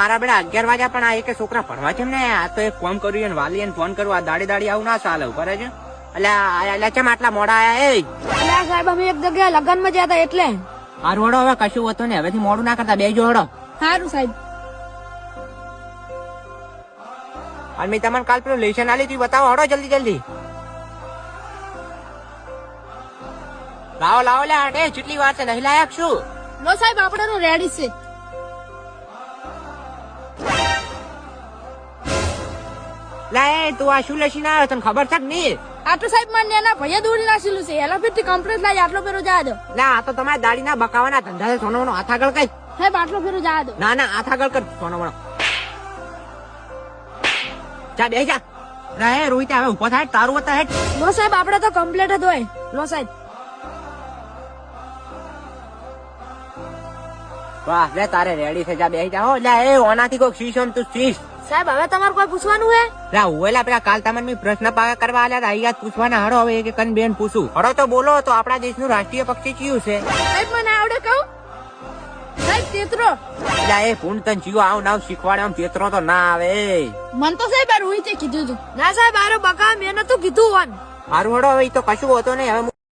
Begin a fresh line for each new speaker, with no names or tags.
મારા બેડા 11 વાગ્યા પણ આ એક છોકરા ભણવા છે ને આ તો એક ફોન કર્યું ને વાલી ફોન કરવા દાડી આવું ના ચાલે કરે છે એટલે ચમ આટલા મોડા આયા
અલ્યા સાહેબ અમે એક જગ્યાએ લગન માં ગયા હતા એટલે.
હારું હડો હવે કશું હોતું ને હવેથી મોડું ના કરતા બેજો હડો.
સારું સાહેબ.
અને મેં તમને કાલ પેલું લેશન આલી તું બતાવો હડો જલ્દી લાવો લે આટે કેટલી વાર છે નહીં લાયક શું
નો સાહેબ આપણે તો રેડી છે.
લે તું આ શું લસીને આવ્યો તને ખબર છે કે નહીં?
આટલું સાહેબ માન્ય એના ભૈયા દોરી નાખેલું છે એલા ફીરથી કમ્પ્લેટ લાવી આટલો ફેરો જા દો.
ના આ તો તમારે દાડી ના બકાવાના ધંધા છે સોનો હાથ આગળ કઈ
સાહેબ આટલો ફેરો જા દો.
ના હાથ આગળ કર સોનો જા બે જા રે રોહિત હવે ઉભો થાય તારું હતા હેઠ.
નો સાહેબ આપણે તો કમ્પ્લેટ જ હોય. નો સાહેબ.
વાહ લે તારે રેડી છે જા બે જા હો લે એ ઓનાથી કોક શીશમ તું શીશ.
સાહેબ હવે તમારે કોઈ પૂછવાનું હે?
લે ઓલા પેલા કાલ તમને મેં પ્રશ્ન પાકા કરવા આલ્યા હતા યાદ પૂછવાના હડો હવે એક કન બેન પૂછું હડો તો બોલો તો આપણા દેશનું રાષ્ટ્રીય પક્ષી કયું છે?
સાહેબ મને આવડે કહું સાહેબ તેતરો.
લે એ પૂન તન જીવો આવ નાવ શીખવાડે આમ તેતરો તો ના આવે.
મન તો સાહેબ આ રોહિતે કીધું હતું. ના સાહેબ આરો બકા મેં નતું કીધું વન.
હારું હડો હવે ઈ તો કશું હોતો નહીં હવે